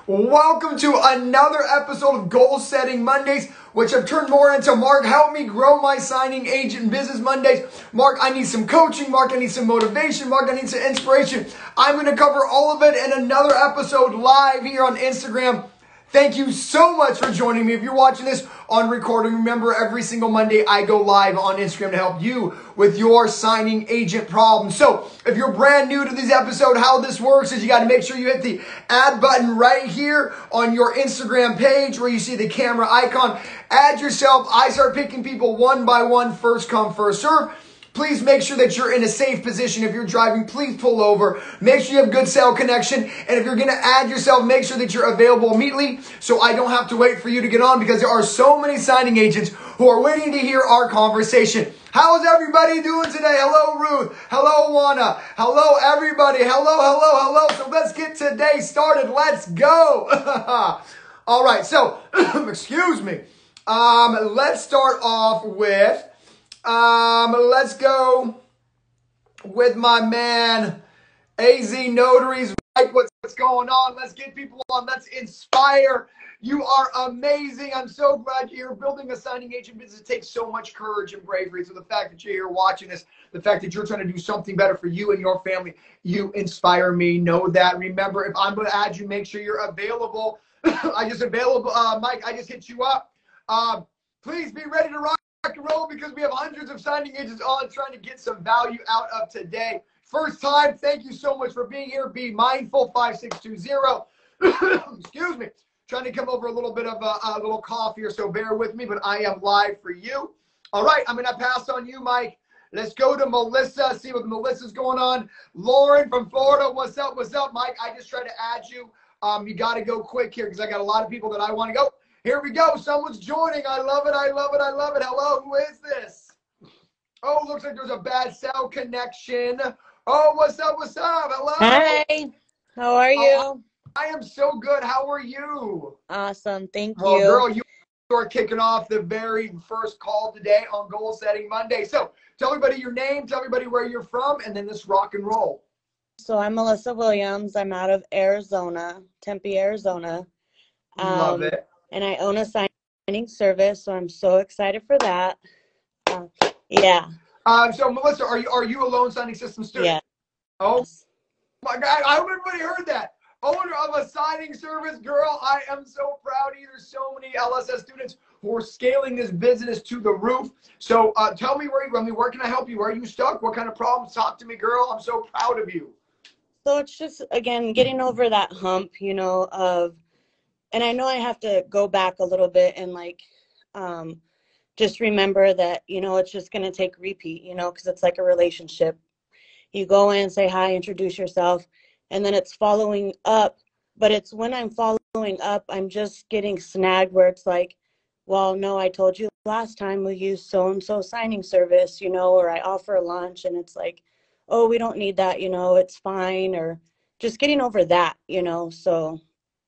Welcome to another episode of Goal Setting Mondays, which I've turned more into Mark, help me grow my signing agent business Mondays. Mark, I need some coaching. Mark, I need some motivation. Mark, I need some inspiration. I'm going to cover all of it in another episode live here on Instagram. Thank you so much for joining me. If you're watching this on recording, remember every single Monday I go live on Instagram to help you with your signing agent problem. So if you're brand new to this episode, how this works is you got to make sure you hit the add button right here on your Instagram page where you see the camera icon. Add yourself. I start picking people one by one, first come, first serve. Please make sure that you're in a safe position. If you're driving, please pull over. Make sure you have good cell connection. And if you're going to add yourself, make sure that you're available immediately so I don't have to wait for you to get on, because there are so many signing agents who are waiting to hear our conversation. How is everybody doing today? Hello, Ruth. Hello, Juana. Hello, everybody. Hello. So let's get today started. Let's go. All right. So, excuse me. Let's start off with... let's go with my man, AZ Notaries. Mike, what's going on? Let's get people on. Let's inspire. You are amazing. I'm so glad you're here. Building a signing agent business takes so much courage and bravery. So the fact that you're here watching this, the fact that you're trying to do something better for you and your family, you inspire me. Know that. Remember, if I'm going to add you, make sure you're available. Mike, I just hit you up. Please be ready to rock and roll, because we have hundreds of signing agents on trying to get some value out of today. First time, thank you so much for being here. Be mindful, 5620. Excuse me. Trying to come over a little bit of a little cough here, so bear with me, but I am live for you. All right, I'm going to pass on you, Mike. Let's go to Melissa, see what Melissa's going on. Lauren from Florida, what's up, Mike? I just tried to add you. You got to go quick here because I got a lot of people that I want to go. Here we go. Someone's joining. I love it. Hello, who is this? Oh, looks like there's a bad cell connection. Oh, what's up? Hello. Hi. How are you? I am so good. How are you? Awesome. Thank you. Well, girl, you are kicking off the very first call today on Goal Setting Monday. So tell everybody your name, tell everybody where you're from, and then let's rock and roll. So I'm Melissa Williams. I'm out of Arizona, Tempe, Arizona. Love it. And I own a signing service, so I'm so excited for that. Yeah. So Melissa, are you a loan signing system student? Yeah. Oh my God! I hope everybody heard that. Owner of a signing service, girl. I am so proud of you. There's so many LSS students who are scaling this business to the roof. So tell me where can I help you? Where are you stuck? What kind of problems? Talk to me, girl. I'm so proud of you. So it's just, again, getting over that hump, and I know I have to go back a little bit and just remember that, it's just going to take repeat, because it's like a relationship. You go in, say hi, introduce yourself, and then it's following up. But it's when I'm following up, I'm just getting snagged where it's like, well, no, I told you last time we use so-and-so signing service, or I offer lunch, and it's like, oh, we don't need that, it's fine, or just getting over that, So,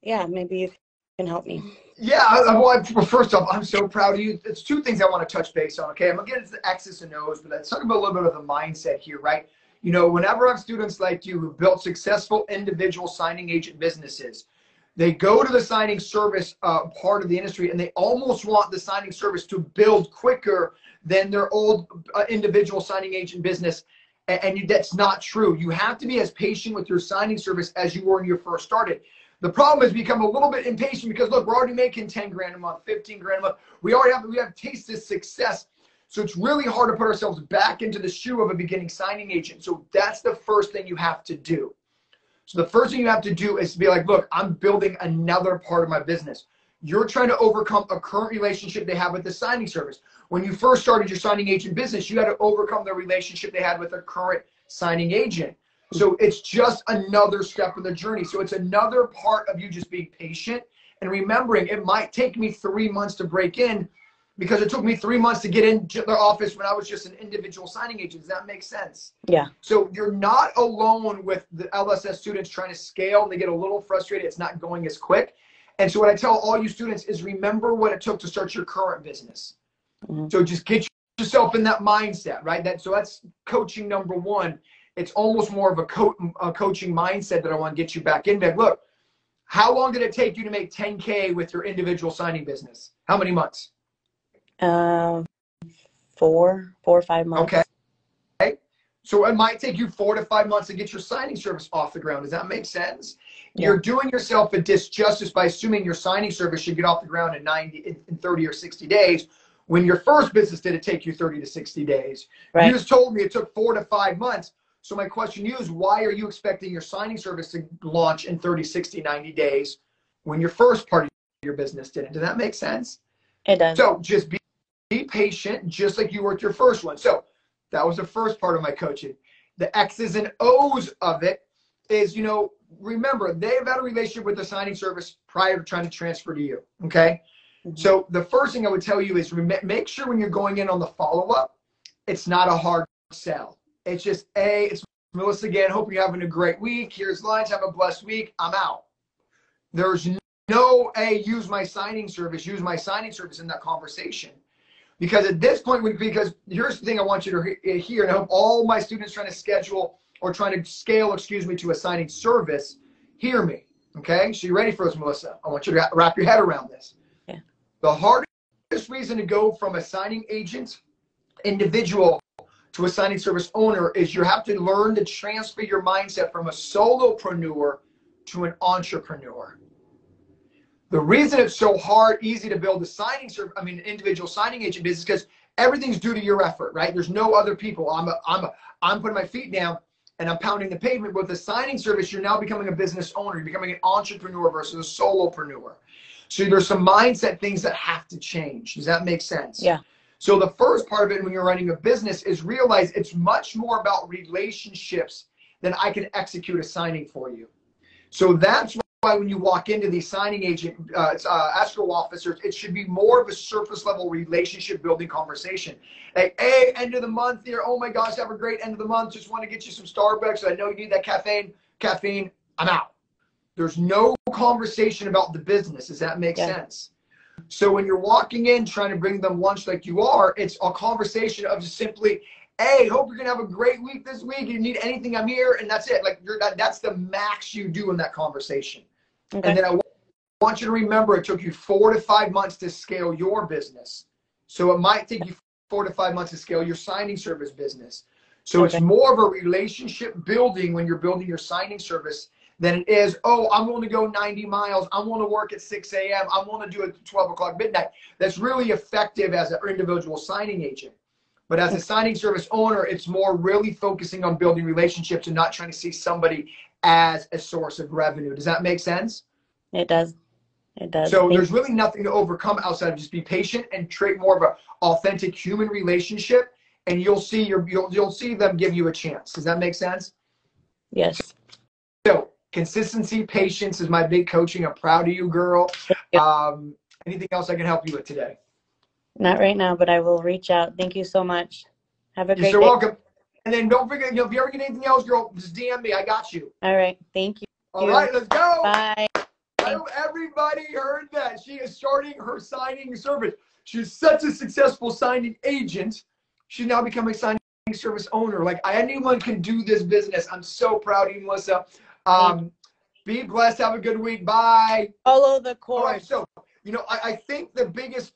yeah, maybe you can help me. Yeah, well, first off, I'm so proud of you. It's two things I want to touch base on, okay? I'm going to get into the X's and O's, but let's talk about a little bit of the mindset here, right? Whenever I have students like you who built successful individual signing agent businesses, they go to the signing service part of the industry, and they almost want the signing service to build quicker than their old individual signing agent business. And that's not true. You have to be as patient with your signing service as you were when you first started. The problem is become a little bit impatient because, look, we're already making 10 grand a month, 15 grand a month. We have tasted success. So it's really hard to put ourselves back into the shoe of a beginning signing agent. So that's the first thing you have to do. So the first thing you have to do is to be like, look, I'm building another part of my business. You're trying to overcome a current relationship they have with the signing service. When you first started your signing agent business, you had to overcome the relationship they had with a current signing agent. So it's just another step in the journey. So it's another part of you just being patient and remembering it might take me 3 months to break in, because it took me 3 months to get into their office when I was just an individual signing agent. Does that make sense? Yeah. So you're not alone with the LSS students trying to scale, and they get a little frustrated. It's not going as quick. And so what I tell all you students is remember what it took to start your current business. Mm-hmm. So just get yourself in that mindset, right? So that's coaching number one. It's almost more of a coaching mindset that I want to get you back in. Like, look, How long did it take you to make 10K with your individual signing business? How many months? 4 or 5 months. Okay. So it might take you 4 to 5 months to get your signing service off the ground. Does that make sense? Yeah. You're doing yourself a disjustice by assuming your signing service should get off the ground in 30 or 60 days. When your first business did it take you 30 to 60 days. Right. You just told me it took 4 to 5 months. So my question to you is, why are you expecting your signing service to launch in 30, 60, 90 days when your first part of your business didn't? Does that make sense? It does. So just be patient, just like you worked your first one. So that was the first part of my coaching. The X's and O's of it is, remember, they've had a relationship with the signing service prior to trying to transfer to you, okay? Mm-hmm. So the first thing I would tell you is make sure when you're going in on the follow-up, it's not a hard sell. It's just, it's Melissa again. Hope you're having a great week. Here's lunch. Have a blessed week. I'm out. There's no, use my signing service in that conversation. Because at this point, because here's the thing I want you to hear, and I hope all my students trying to scale, to a signing service, hear me, okay? So you ready for this, Melissa? I want you to wrap your head around this. Yeah. The hardest reason to go from a signing agent individual to a signing service owner is you have to learn to transfer your mindset from a solopreneur to an entrepreneur. The reason it's so easy to build individual signing agent business, because everything's due to your effort, right? There's no other people. I'm putting my feet down and I'm pounding the pavement. With a signing service, you're now becoming a business owner. You're becoming an entrepreneur versus a solopreneur. So there's some mindset things that have to change. Does that make sense? Yeah. So the first part of it when you're running a business is realize it's much more about relationships than I can execute a signing for you. So that's why when you walk into these signing agent escrow officers, it should be more of a surface level relationship building conversation. Like, hey, end of the month here. Oh my gosh, have a great end of the month. Just want to get you some Starbucks. I know you need that caffeine. I'm out. There's no conversation about the business. Does that make sense? So when you're walking in trying to bring them lunch like you are, it's a conversation of just simply, hey, hope you're going to have a great week this week. If you need anything, I'm here. And that's it. Like that's the max you do in that conversation. Okay. And then I want you to remember it took you 4 to 5 months to scale your business. So it might take you 4 to 5 months to scale your signing service business. So it's more of a relationship building when you're building your signing service than it is, oh, I'm going to go 90 miles. I'm going to work at 6 a.m. I'm going to do it at 12 o'clock midnight. That's really effective as an individual signing agent. But as a signing service owner, it's more really focusing on building relationships and not trying to see somebody as a source of revenue. Does that make sense? It does. It does. So there's really nothing to overcome outside of just be patient and create more of an authentic human relationship, and you'll see you'll see them give you a chance. Does that make sense? Yes. So consistency, patience is my big coaching. I'm proud of you, girl. Anything else I can help you with today? Not right now, but I will reach out. Thank you so much. Have a great day. You're so welcome. And then don't forget, if you ever get anything else, girl, just DM me. I got you. All right. Thank you. All right, let's go. Bye. I hope everybody heard that. She is starting her signing service. She's such a successful signing agent. She's now becoming a signing service owner. Like, anyone can do this business. I'm so proud of you, Melissa. Be blessed. Have a good week. Bye. Follow the course. All right, so, I think the biggest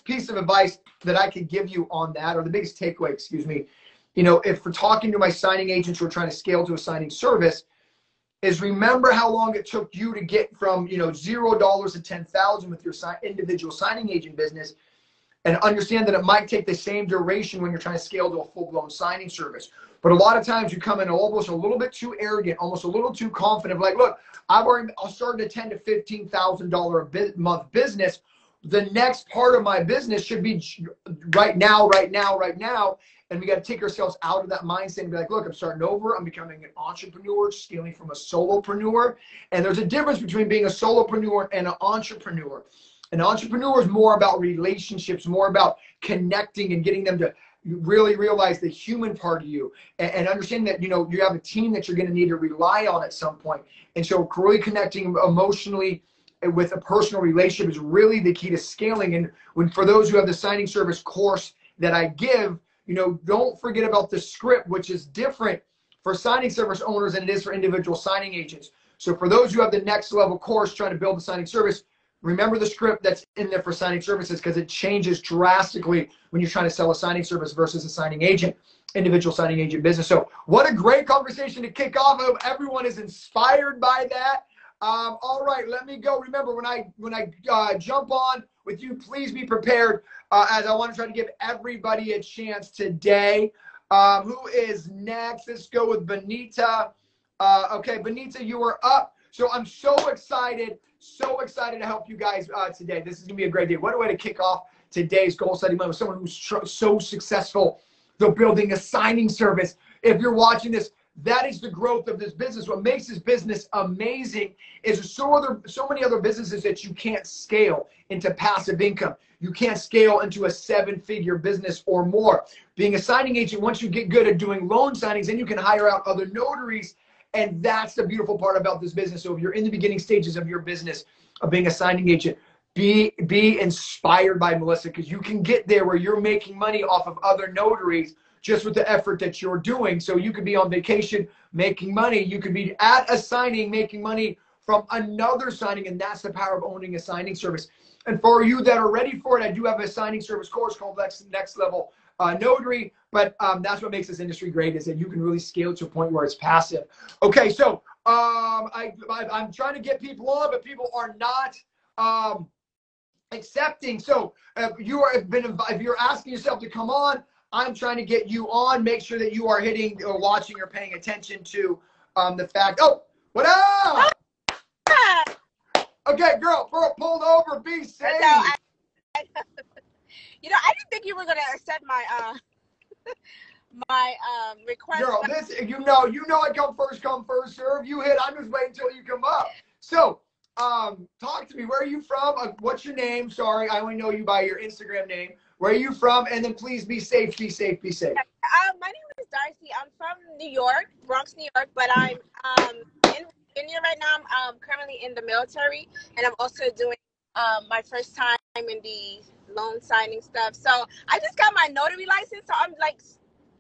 piece of advice that I could give you on that, or the biggest takeaway, excuse me, if we're talking to my signing agents who are trying to scale to a signing service, is remember how long it took you to get from, $0 to 10,000 with your individual signing agent business, and understand that it might take the same duration when you're trying to scale to a full-blown signing service. But a lot of times you come in almost a little bit too arrogant, almost a little too confident, like, look, I'll start a $10,000 to $15,000 a month business. The next part of my business should be right now. And we got to take ourselves out of that mindset and be like, look, I'm starting over. I'm becoming an entrepreneur, scaling from a solopreneur. And there's a difference between being a solopreneur and an entrepreneur. An entrepreneur is more about relationships, more about connecting and getting them to really realize the human part of you, and understand that, you have a team that you're going to need to rely on at some point. And so really connecting emotionally with a personal relationship is really the key to scaling. And for those who have the signing service course that I give, don't forget about the script, which is different for signing service owners than it is for individual signing agents. So for those who have the next level course trying to build a signing service, remember the script that's in there for signing services, because it changes drastically when you're trying to sell a signing service versus a signing agent, individual signing agent business. So what a great conversation to kick off. I hope everyone is inspired by that. All right, let me go. Remember, when I jump on with you, please be prepared, as I want to try to give everybody a chance today. Who is next? Let's go with Benita. Okay, Benita, you are up. So I'm so excited to help you guys today. This is gonna be a great day. What a way to kick off today's goal setting month with someone who's so successful. They're building a signing service. If you're watching this, that is the growth of this business. What makes this business amazing is there's so many other businesses that you can't scale into passive income. You can't scale into a 7-figure business or more. Being a signing agent, once you get good at doing loan signings, then you can hire out other notaries. And that's the beautiful part about this business. So if you're in the beginning stages of your business of being a signing agent, be inspired by Melissa, because you can get there where you're making money off of other notaries just with the effort that you're doing. So you could be on vacation making money. You could be at a signing making money from another signing. And that's the power of owning a signing service. And for you that are ready for it, I do have a signing service course called Next Level Notary. But that's what makes this industry great, is that you can really scale to a point where it's passive. Okay, so I'm trying to get people on, but people are not accepting. So if you're asking yourself to come on, I'm trying to get you on. Make sure that you are hitting or watching or paying attention to the fact. Oh, what up? Okay, girl, pulled over. Be safe. I didn't think you were gonna accept my my request. Girl, this you know I come first serve. You hit. I'm just waiting until you come up. So, talk to me. Where are you from? What's your name? Sorry, I only know you by your Instagram name. Where are you from? And then please be safe. Be safe. Be safe. My name is Darcy. I'm from New York, Bronx, New York, but I'm in Virginia right now. I'm currently in the military, and I'm also doing my first time in the loan signing stuff. So I just got my notary license, so I'm like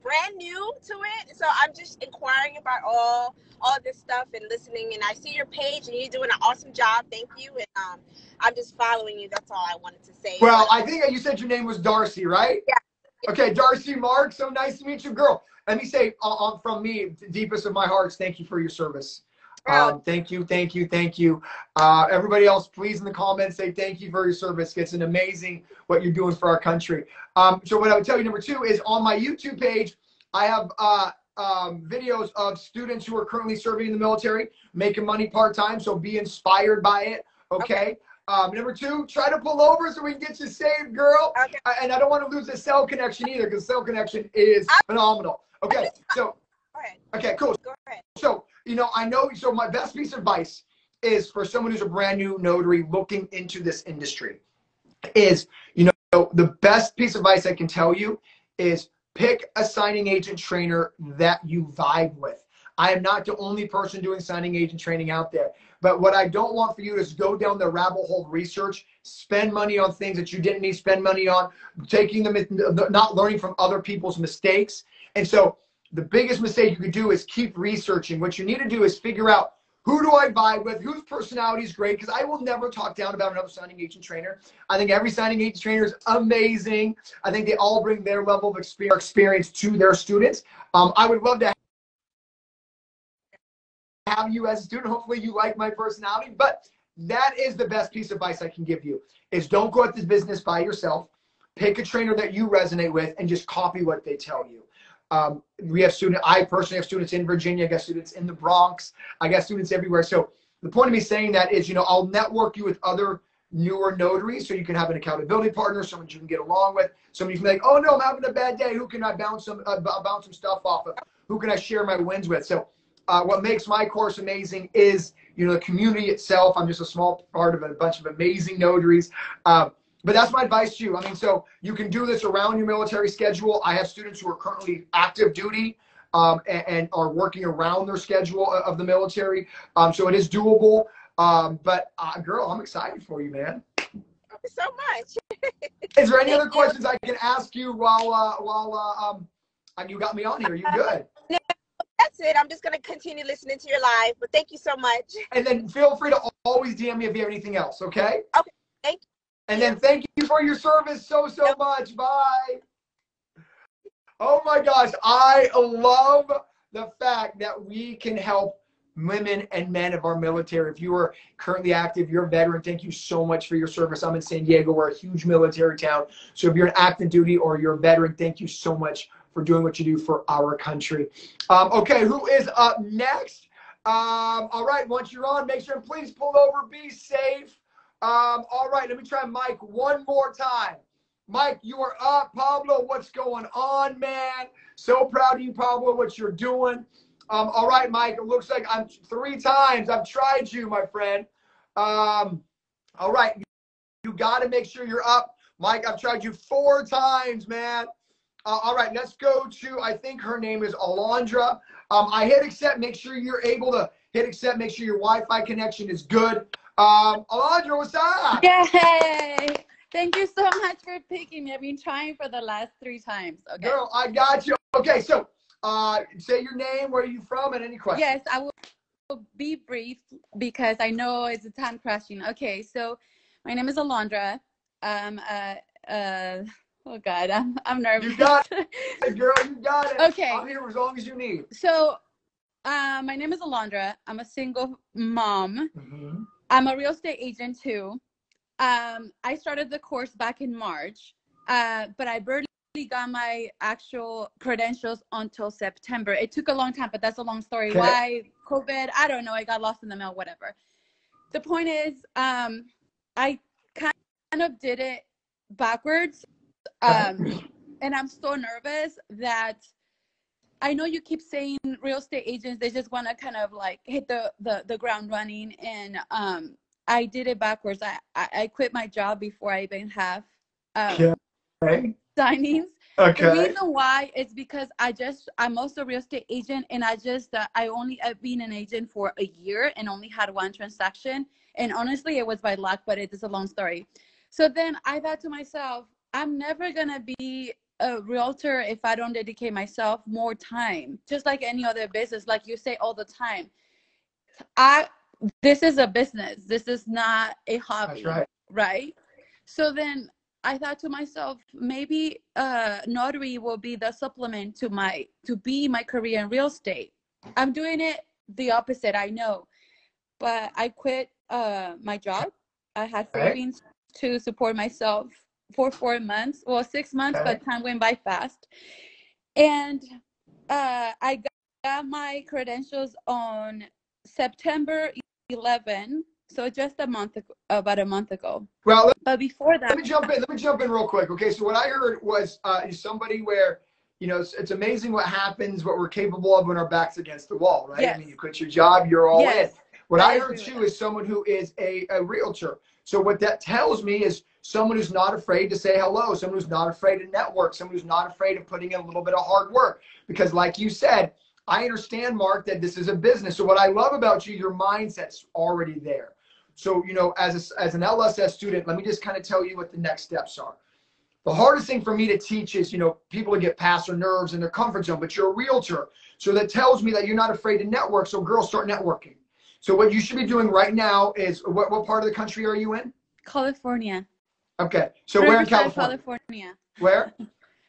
brand new to it. So I'm just inquiring about all this stuff and listening. And I see your page, and you're doing an awesome job. Thank you. And I'm just following you. That's all I wanted to say. Well, I think you said your name was Darcy, right? Yeah. Okay, Darcy Mark. So nice to meet you, girl. Let me say, from me, the deepest of my hearts, thank you for your service. Thank you. Everybody else, please in the comments say thank you for your service. It's an amazing what you're doing for our country. So what I would tell you, number 2, is on my YouTube page, I have videos of students who are currently serving in the military, making money part-time. So be inspired by it. Okay. Number 2, try to pull over so we can get you saved, girl. Okay. And I don't want to lose the cell connection either, because cell connection is phenomenal. Okay. So. Go ahead. Okay. Cool. Go ahead. So. So my best piece of advice is for someone who's a brand new notary looking into this industry is, the best piece of advice I can tell you is pick a signing agent trainer that you vibe with. I am not the only person doing signing agent training out there, but what I don't want for you is go down the rabbit hole of research, spend money on things that you didn't need to spend money on, not learning from other people's mistakes. And so the biggest mistake you could do is keep researching. What you need to do is figure out, who do I vibe with? Whose personality is great? Because I will never talk down about another signing agent trainer. I think every signing agent trainer is amazing. I think they all bring their level of experience to their students. I would love to have you as a student. Hopefully you like my personality. But that is the best piece of advice I can give you, is don't go at this business by yourself. Pick a trainer that you resonate with and just copy what they tell you. I personally have students in Virginia. I got students in the Bronx. I got students everywhere. So the point of me saying that is, I'll network you with other newer notaries so you can have an accountability partner, someone you can get along with, someone you can be like, oh no, I'm having a bad day. Who can I bounce some stuff off of? Who can I share my wins with? So what makes my course amazing is, the community itself. I'm just a small part of a bunch of amazing notaries. But that's my advice to you. So you can do this around your military schedule. I have students who are currently active duty and are working around their schedule of the military. So it is doable. But girl, I'm excited for you, man. Thank you so much. Is there any other questions I can ask you while you got me on here? You good? that's it. I'm just going to continue listening to your live. But thank you so much. And then feel free to always DM me if you have anything else, okay? Okay. Thank you. And then thank you for your service so much. Bye. Oh my gosh, I love the fact that we can help women and men of our military. If you are currently active, you're a veteran, thank you so much for your service. I'm in San Diego. We're a huge military town. So if you're an active duty or you're a veteran, thank you so much for doing what you do for our country. Okay, who is up next? All right, once you're on, make sure and please pull over, be safe. All right, let me try Mike one more time. Mike, you are up. Pablo, what's going on, man? So proud of you, Pablo, what you're doing. All right, Mike, it looks like I'm 3 times. I've tried you, my friend. All right, you got to make sure you're up. Mike, I've tried you 4 times, man. All right, let's go to, I think her name is Alondra. I hit accept. Make sure you're able to hit accept. Make sure your Wi-Fi connection is good. Alondra, what's up? Yay! Thank you so much for picking me. I've been trying for the last 3 times. Okay. Girl, I got you. Okay, so say your name, where are you from, and any questions. Yes, I will be brief because I know it's a time crashing. Okay, so my name is Alondra. Oh God, I'm nervous. You got it, girl. You got it. Okay. I'm here as long as you need. So, my name is Alondra. I'm a single mom. Mm-hmm. I'm a real estate agent too. I started the course back in March, but I barely got my actual credentials until September. It took a long time, but that's a long story. Okay. Why COVID? I don't know. I got lost in the mail, whatever. The point is, I kind of did it backwards. And I'm so nervous that I know you keep saying real estate agents, they just want to kind of like hit the ground running. And I did it backwards. I quit my job before I even have signings. Okay. The reason why is because I'm also a real estate agent, and I've been an agent for a year and only had 1 transaction. And honestly, it was by luck, but it is a long story. So then I thought to myself, I'm never going to be a realtor if I don't dedicate myself more time, just like any other business. Like you say all the time, this is a business. This is not a hobby. That's right. Right? So then I thought to myself, maybe Notary will be the supplement to be my career in real estate. I'm doing it the opposite, I know. But I quit my job. I had savings to support myself for 4 months. Well, 6 months, but time went by fast. And I got my credentials on September 11. So just about a month ago. Well, but before that, let me jump in real quick. Okay, so what I heard was somebody where, you know, it's amazing what happens, what we're capable of when our back's against the wall, right? Yes. I mean, you quit your job, you're all in. What I heard too is someone who is a realtor. So what that tells me is someone who's not afraid to say hello, someone who's not afraid to network, someone who's not afraid of putting in a little bit of hard work. Because like you said, I understand, Mark, that this is a business. So what I love about you, your mindset's already there. So, you know, as an LSS student, let me just kind of tell you what the next steps are. The hardest thing for me to teach is, you know, people to get past their nerves and their comfort zone, but you're a realtor. So that tells me that you're not afraid to network. So girls, start networking. So what you should be doing right now is, what part of the country are you in? California. Okay. So Riverside, where in California? Where?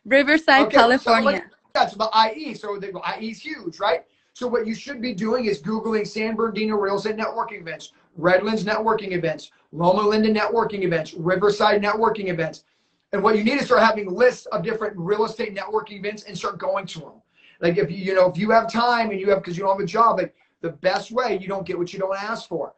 Riverside, California. That's the IE. So the IE is huge, right? So what you should be doing is Googling San Bernardino real estate networking events, Redlands networking events, Loma Linda networking events, Riverside networking events. And what you need is start having lists of different real estate networking events and start going to them. Like if you have time and because you don't have a job, like the best way, you don't get what you don't ask for.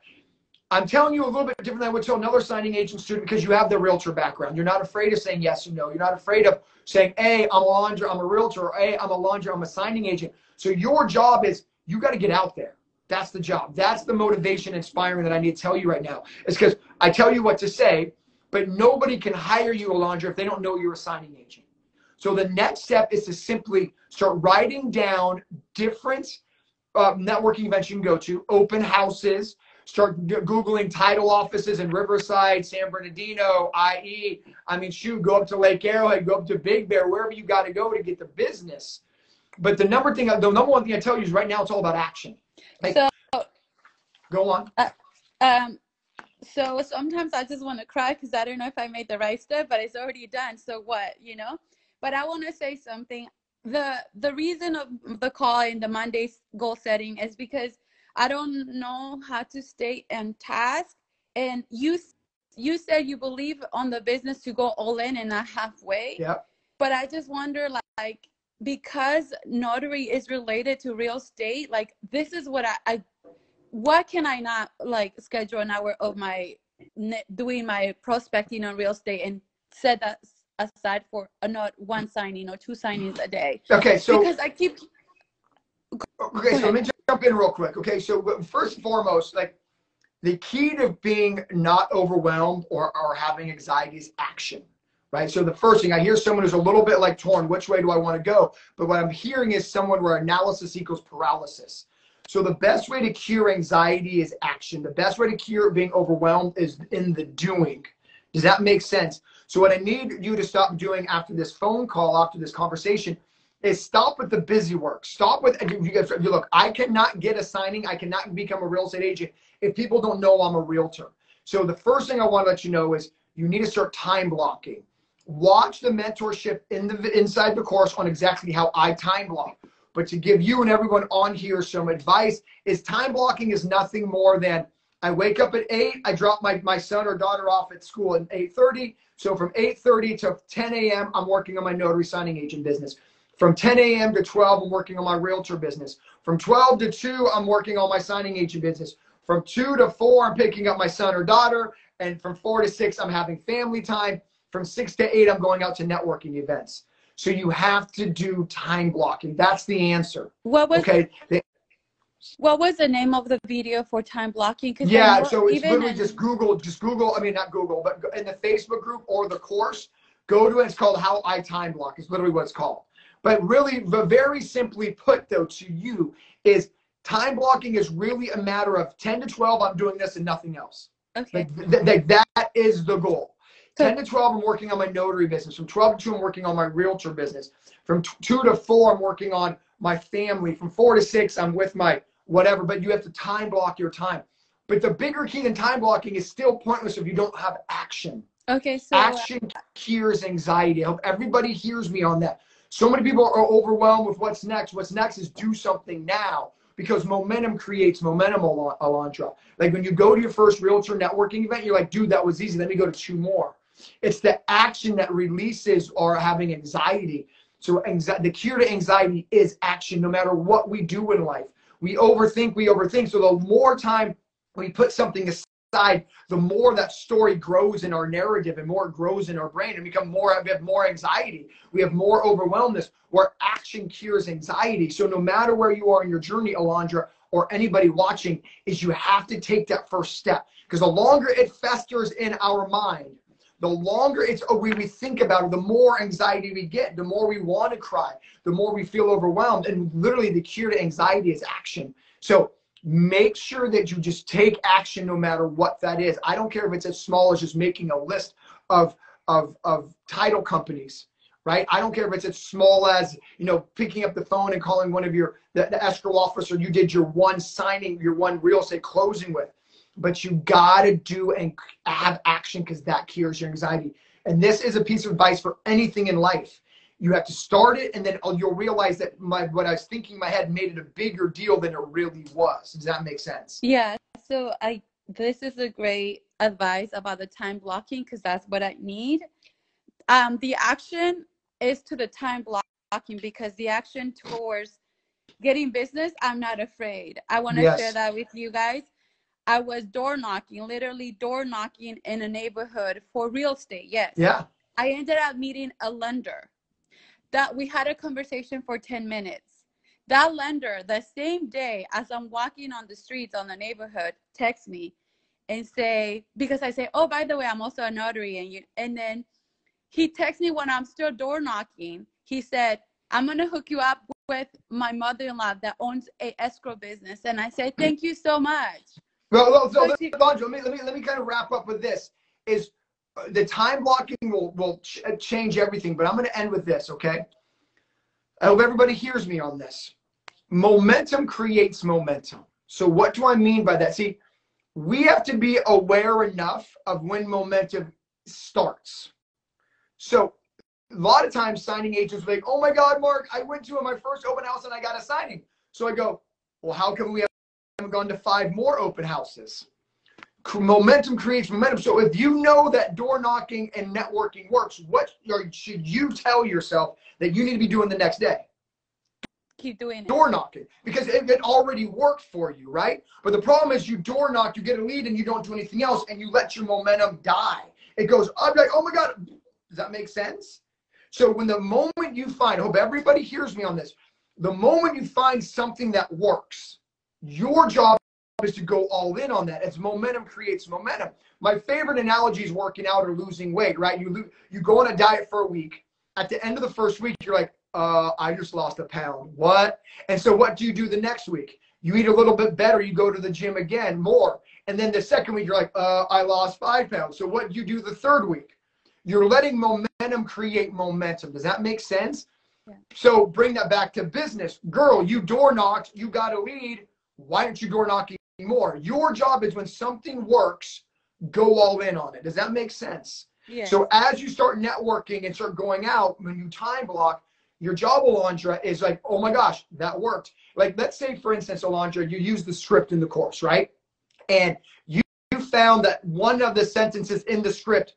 I'm telling you a little bit different than I would tell another signing agent student because you have the realtor background. You're not afraid of saying yes or no. You're not afraid of saying, hey, I'm Alondra, I'm a realtor, or hey, I'm Alondra, I'm a signing agent. So your job is you got to get out there. That's the job. That's the motivation inspiring that I need to tell you right now. It's because I tell you what to say, but nobody can hire you, Alondra, if they don't know you're a signing agent. So the next step is to simply start writing down different networking events you can go to, open houses, start Googling title offices in Riverside, San Bernardino, IE. I mean, shoot, go up to Lake Arrowhead, go up to Big Bear, wherever you got to go to get the business. But the number one thing I tell you is right now it's all about action. Like, So, go on. So sometimes I just want to cry because I don't know if I made the right step, but it's already done. So what, you know? But I want to say something. The reason of the call in the Monday's goal setting is because I don't know how to stay on task. And you said you believe on the business to go all in and not halfway. Yeah. But I just wonder, like, because notary is related to real estate, like, this is what what can I not, like, schedule an hour of my doing my prospecting on real estate and set that aside for not one signing or two signings a day? Okay, so because I keep. Okay, so let me jump in real quick. Okay, so first and foremost, like, the key to being not overwhelmed or having anxiety is action, right? So the first thing, I hear someone who's a little bit like torn, which way do I want to go? But what I'm hearing is someone where analysis equals paralysis. So the best way to cure anxiety is action. The best way to cure being overwhelmed is in the doing. Does that make sense? So what I need you to stop doing after this phone call, after this conversation, is stop with the busy work. Stop with, look, I cannot get a signing. I cannot become a real estate agent if people don't know I'm a realtor. So the first thing I want to let you know is you need to start time blocking. Watch the mentorship inside the course on exactly how I time block. But to give you and everyone on here some advice is time blocking is nothing more than I wake up at 8, I drop my son or daughter off at school at 8:30. So from 8:30 to 10 a.m., I'm working on my notary signing agent business. From 10 a.m. to 12, I'm working on my realtor business. From 12 to 2, I'm working on my signing agent business. From 2 to 4, I'm picking up my son or daughter. And from 4 to 6, I'm having family time. From 6 to 8, I'm going out to networking events. So you have to do time blocking. That's the answer. What was the name of the video for time blocking? Yeah, so it's literally just Google, I mean, not Google, but in the Facebook group or the course, go to it. It's called How I Time Block. It's literally what it's called. But really, very simply put, though, to you, is time blocking is really a matter of 10 to 12, I'm doing this and nothing else. Okay. That is the goal. 10 to 12, I'm working on my notary business. From 12 to 2, I'm working on my realtor business. From 2 to 4, I'm working on my family. From 4 to 6, I'm with my whatever. But you have to time block your time. But the bigger key than time blocking is still pointless if you don't have action. Okay, so action cures anxiety. I hope everybody hears me on that. So many people are overwhelmed with what's next. What's next is do something now, because momentum creates momentum, Alondra. Like when you go to your first realtor networking event, you're like, dude, that was easy. Let me go to 2 more. It's the action that releases or having anxiety. So the cure to anxiety is action, no matter what we do in life. We overthink. So the more time we put something aside, the more that story grows in our narrative and more it grows in our brain, and we have more anxiety. We have more overwhelmness, where action cures anxiety. So no matter where you are in your journey, Alondra, or anybody watching, is you have to take that first step. Because the longer it festers in our mind, the longer we think about it, the more anxiety we get, the more we want to cry, the more we feel overwhelmed. And literally the cure to anxiety is action. So make sure that you just take action no matter what that is. I don't care if it's as small as just making a list of title companies, right? I don't care if it's as small as, picking up the phone and calling one of the escrow officer you did your one signing, your one real estate closing with. But you got to do and have action, because that cures your anxiety. And this is a piece of advice for anything in life. You have to start it, and then you'll realize that what I was thinking in my head made it a bigger deal than it really was. Does that make sense? Yeah. So this is a great advice about the time blocking, because that's what I need. The action is to the time blocking, because the action towards getting business, I'm not afraid. I want to share that with you guys. I was literally door knocking in a neighborhood for real estate. Yes. Yeah. I ended up meeting a lender that we had a conversation for 10 minutes. That lender, the same day as I'm walking on the streets on the neighborhood, texts me and say, because I say, oh, by the way, I'm also a notary. And then he texts me when I'm still door knocking. He said, I'm going to hook you up with my mother-in-law that owns a escrow business. And I said, thank you so much. Well, so let me kind of wrap up with this. Is the time blocking will change everything, but I'm going to end with this, okay? I hope everybody hears me on this. Momentum creates momentum. So what do I mean by that? See, we have to be aware enough of when momentum starts. So a lot of times signing agents are like, oh my God, Mark, I went to my first open house and I got a signing. So I go, well, how come we haven't gone to 5 more open houses? Momentum creates momentum. So if you know that door knocking and networking works, what should you tell yourself that you need to be doing the next day? Keep doing it. Door knocking, because it already worked for you, right? But the problem is you door knock, you get a lead and you don't do anything else and you let your momentum die. It goes up like, oh my God, does that make sense? So when the moment you find, I hope everybody hears me on this, the moment you find something that works, your job is to go all in on that. As momentum creates momentum. My favorite analogy is working out or losing weight, right? You go on a diet for a week. At the end of the first week, you're like, I just lost a pound. What? And so what do you do the next week? You eat a little bit better. You go to the gym again, more. And then the second week, you're like, I lost 5 pounds. So what do you do the third week? You're letting momentum create momentum. Does that make sense? Yeah. So bring that back to business. Girl, you door knocked. You got a lead. Why aren't you door knocking more? Your job is when something works, go all in on it. Does that make sense? Yeah. So as you start networking and start going out, when you time block, your job, Alondra, is like, oh my gosh, that worked. Like, let's say, for instance, Alondra, you use the script in the course, right? And you found that one of the sentences in the script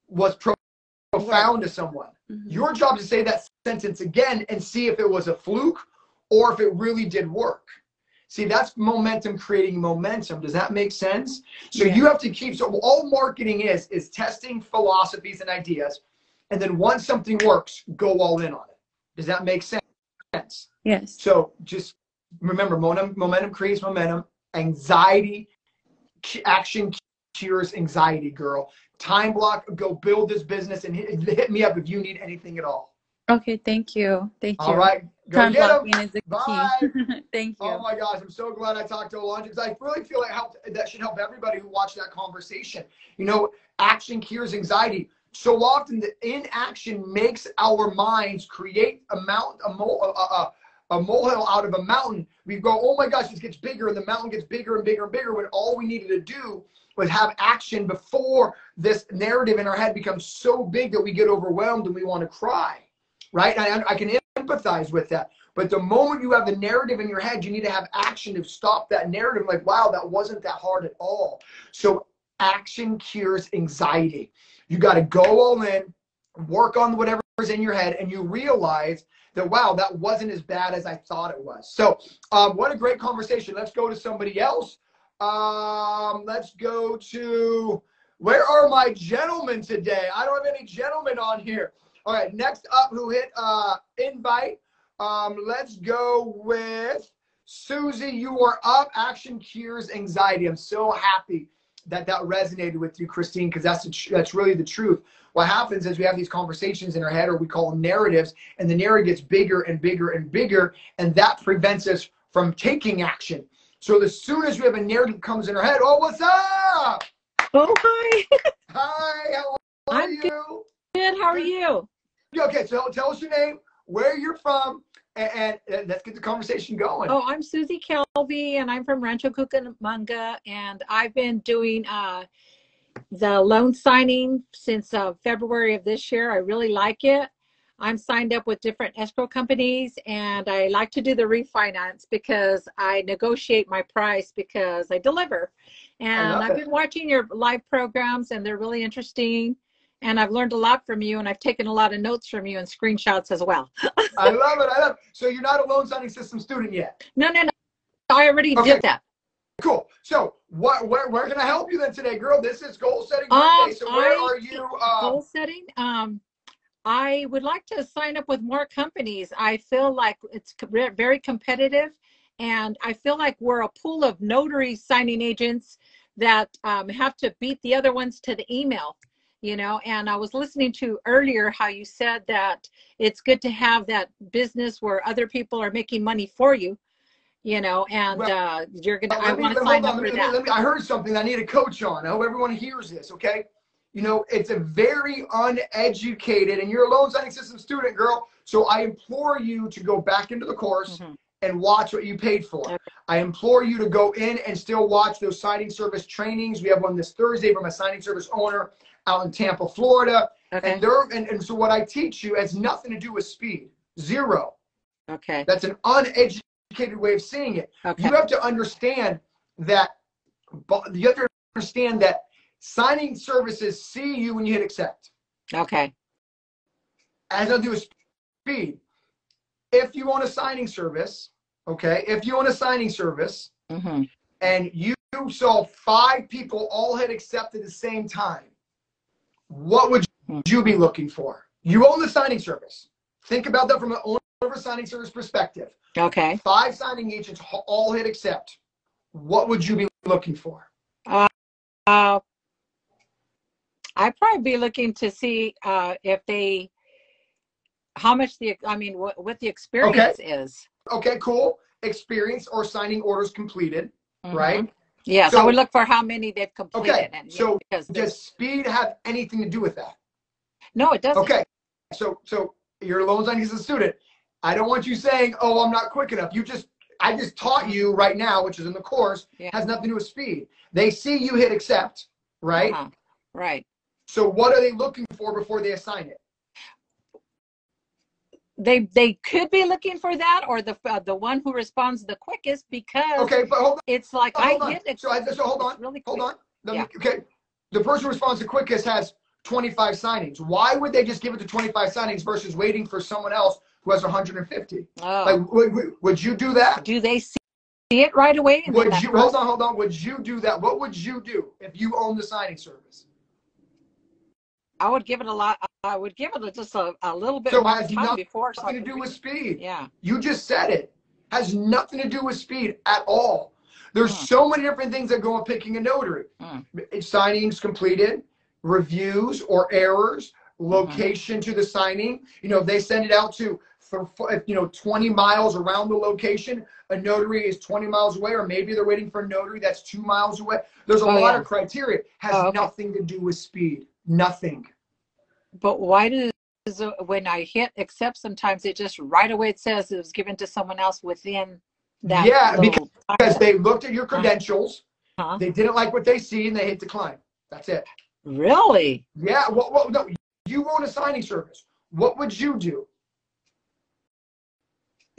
was profound to someone. Mm-hmm. Your job is to say that sentence again and see if it was a fluke or if it really did work. See, that's momentum creating momentum. Does that make sense? So Yeah. you have to keep, so all marketing is testing philosophies and ideas. And then once something works, go all in on it. Does that make sense? Yes. So just remember, momentum creates momentum. Anxiety, action cures anxiety, girl. Time block, go build this business and hit me up if you need anything at all. Okay, thank you. Thank you. All right. Go Time get 'em. blocking is the Bye. key. Thank you. Oh my gosh, I'm so glad I talked to Alondra because I really feel that should help everybody who watched that conversation. You know, action cures anxiety. So often the inaction makes our minds create a molehill out of a mountain. We go, oh my gosh, this gets bigger and the mountain gets bigger and bigger and bigger, when all we needed to do was have action before this narrative in our head becomes so big that we get overwhelmed and we want to cry, right? I can empathize with that. But the moment you have the narrative in your head, you need to have action to stop that narrative. Like, wow, that wasn't that hard at all. So action cures anxiety. You got to go all in, work on whatever's in your head, and you realize that, wow, that wasn't as bad as I thought it was. So what a great conversation. Let's go to somebody else. Let's go to, where are my gentlemen today? I don't have any gentlemen on here. All right, next up, who hit invite. Let's go with Susie. You are up. Action cures anxiety. I'm so happy that resonated with you, Christine, because that's really the truth. What happens is we have these conversations in our head, or we call them narratives, and the narrative gets bigger and bigger and bigger, and that prevents us from taking action. So as soon as we have a narrative comes in our head, oh, what's up? Oh, hi. Hi, how are you? Good. How are you? Okay, so tell us your name, where you're from, and let's get the conversation going. Oh, I'm Susie Kelby, and I'm from Rancho Cucamonga, and I've been doing the loan signing since February of this year. I really like it. I'm signed up with different escrow companies, and I like to do the refinance because I negotiate my price because I deliver. And I've been watching your live programs, and they're really interesting. And I've learned a lot from you, and I've taken a lot of notes from you and screenshots as well. I love it. I love it. So you're not a loan signing system student yet? No. I already did that. Cool. So where can I help you then today, girl? This is Goal Setting Monday. So where are you? Goal setting? I would like to sign up with more companies. I feel like it's very competitive, and I feel like we're a pool of notary signing agents that have to beat the other ones to the email. You know, and I was listening to earlier how you said that it's good to have that business where other people are making money for you, you know, and you're going to, I want to sign up for that. I heard something I need a coach on. I hope everyone hears this, okay? You know, it's a very uneducated, and you're a loan signing system student, girl. So I implore you to go back into the course and watch what you paid for. Okay. I implore you to go in and still watch those signing service trainings. We have one this Thursday from a signing service owner out in Tampa, Florida. Okay. And so what I teach you has nothing to do with speed. Zero. Okay. That's an uneducated way of seeing it. Okay. You have to understand that signing services see you when you hit accept. Okay. It has nothing to do with speed. If you own a signing service, okay, if you own a signing service and you saw 5 people all hit accept at the same time, what would you be looking for? You own the signing service. Think about that from an owner of a signing service perspective. Okay. 5 signing agents all hit accept. What would you be looking for? I'd probably be looking to see if they, how much what the experience is. Okay, cool. Experience or signing orders completed, right? Yes, I would look for how many they've completed. Okay, and, so because does speed have anything to do with that? No, it doesn't. Okay, so you're a loan signing as a student. I don't want you saying, oh, I'm not quick enough. I just taught you right now, which is in the course, has nothing to do with speed. They see you hit accept, right? Right. So what are they looking for before they assign it? They could be looking for that, or the one who responds the quickest, because okay, but hold on. It's like hold on. So hold on. Really hold on. Yeah. Okay, the person who responds the quickest has 25 signings. Why would they just give it to 25 signings versus waiting for someone else who has 150? Oh. Like, would you do that? Do they see it right away? Would you hold on? Would you do that? What would you do if you owned the signing service? I would give it a lot. I would give it just a little bit So more it has time before. nothing to do with speed. Yeah. You just said it. Has nothing to do with speed at all. There's so many different things that go in picking a notary. Signings completed, reviews or errors, location to the signing. You know, if they send it out to, 20 miles around the location, a notary is 20 miles away, or maybe they're waiting for a notary that's 2 miles away. There's a lot of criteria. Has nothing to do with speed. Nothing. But why does, when I hit accept, sometimes it just right away it says it was given to someone else within that? Yeah, because they looked at your credentials, they didn't like what they see, and they hit decline. That's it. Really? Yeah. Well, no. You own a signing service. What would you do?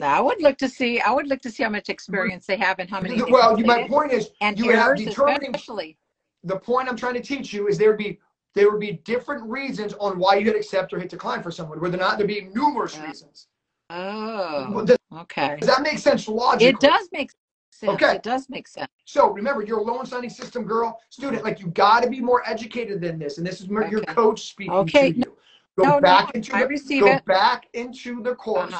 I would look to see how much experience they have and how many. Well, my point is, and you have errors, determining. especially. The point I'm trying to teach you is there would be different reasons on why you hit accept or hit decline for someone. Whether or not there be numerous reasons. Oh. Okay. Does that make sense logically? It does make sense. Okay. It does make sense. So remember, you're a loan signing system student. Like, you got to be more educated than this. And this is your coach speaking to you. Go back into the course.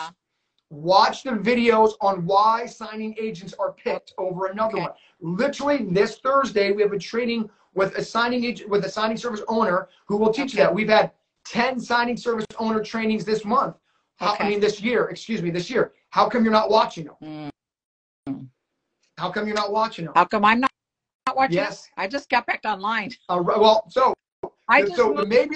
Watch the videos on why signing agents are picked over another one. Literally, this Thursday we have a training with a signing agent, with a signing service owner, who will teach you that. We've had 10 signing service owner trainings this month. This year. How come you're not watching them? How come you're not watching them? How come I'm not watching? Yes. I just got back online. Maybe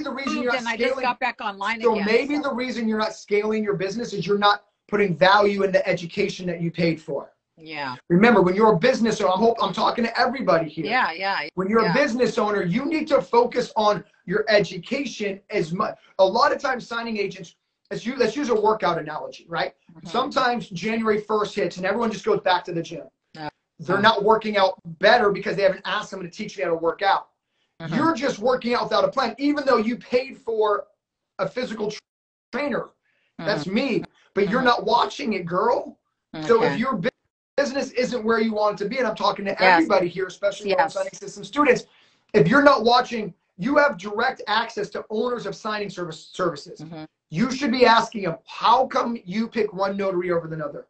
the reason you're not scaling, I just got back online again. Maybe the reason you're not scaling your business is you're not putting value in the education that you paid for. Yeah. Remember, when you're a business owner, I'm talking to everybody here. Yeah. When you're a business owner, you need to focus on your education as much. A lot of times, signing agents, let's use a workout analogy, right? Sometimes January 1st hits and everyone just goes back to the gym. They're not working out better because they haven't asked someone to teach you how to work out. You're just working out without a plan, even though you paid for a physical trainer. That's me. But you're not watching it, girl. So if your business isn't where you want it to be, and I'm talking to everybody here, especially loan signing system students, if you're not watching, you have direct access to owners of signing services. You should be asking them, how come you pick one notary over another?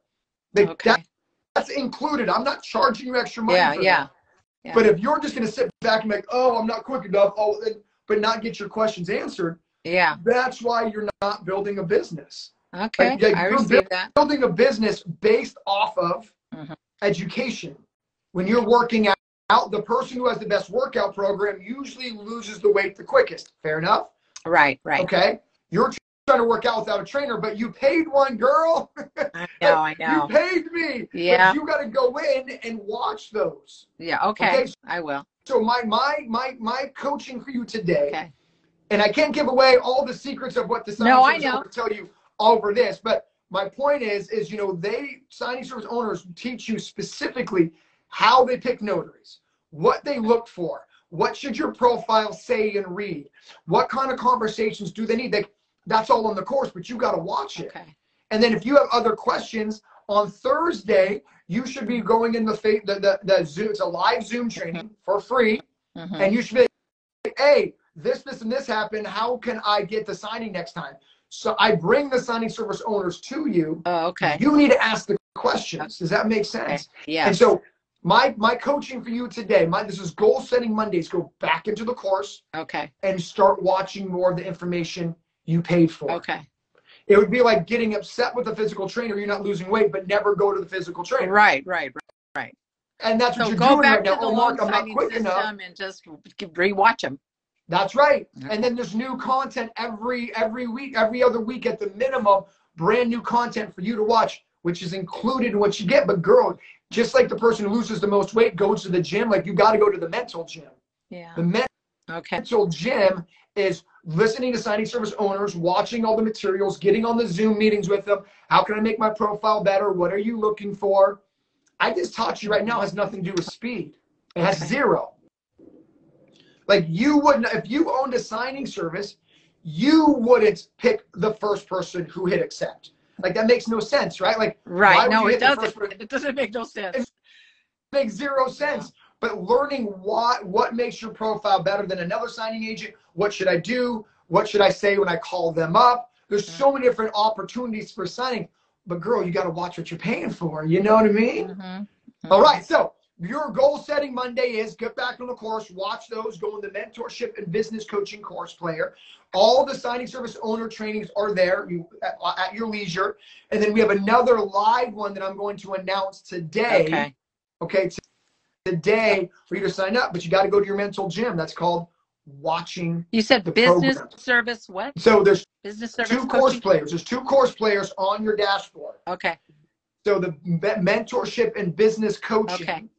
That's included. I'm not charging you extra money for that. But if you're just going to sit back and be like, oh, I'm not quick enough, but not get your questions answered, that's why you're not building a business. Okay, I receive that. Building a business based off of education. When you're working the person who has the best workout program usually loses the weight the quickest. Fair enough? Right. Okay. You're trying to work out without a trainer, but you paid one, girl. I know. You paid me. Yeah. But you got to go in and watch those. Yeah. Okay. I will. So my coaching for you today, Okay. and I can't give away all the secrets of what the signing service owners tell you over this, but my point is signing service owners teach you specifically how they pick notaries, what they look for, what should your profile say and read, what kind of conversations do they need. That's all on the course, but you got to watch it. Okay. And then if you have other questions, on Thursday, you should be going in the Zoom. It's a live Zoom training for free. And you should be like, hey, this, and this happened. How can I get the signing next time? So I bring the signing service owners to you. Oh, okay. You need to ask the questions. Does that make sense? Okay. Yeah. And so my coaching for you today, this is Goal Setting Mondays. Go back into the course. Okay. And start watching more of the information you paid for. Okay. It would be like getting upset with a physical trainer. You're not losing weight, but never go to the physical trainer. Right. And that's what so you're go doing back right now. to the Oh, Mark, I'm not loan quick signing enough. system and just rewatch them. That's right. And then there's new content every week, every other week at the minimum, brand new content for you to watch, which is included in what you get. But girl, just like the person who loses the most weight goes to the gym, like you got to go to the mental gym. Yeah. The mental gym is listening to signing service owners, watching all the materials, getting on the Zoom meetings with them. How can I make my profile better? What are you looking for? I just taught you right now has nothing to do with speed. It has zero. Like you wouldn't, if you owned a signing service, you wouldn't pick the first person who hit accept. Like that makes no sense, right? Like, right. No, it doesn't. It doesn't make no sense. It makes zero sense. Yeah. But learning what makes your profile better than another signing agent, what should I do? What should I say when I call them up? There's so many different opportunities for signing. But girl, you got to watch what you're paying for. You know what I mean? All right. So your Goal Setting Monday is get back on the course, watch those, go in the mentorship and business coaching course player. All the signing service owner trainings are there at your leisure. And then we have another live one that I'm going to announce today. Okay. Today for you to sign up, but you got to go to your mental gym. That's called watching. You said the business program. Service what? So there's business service two course players. There's two course players on your dashboard. Okay. So the mentorship and business coaching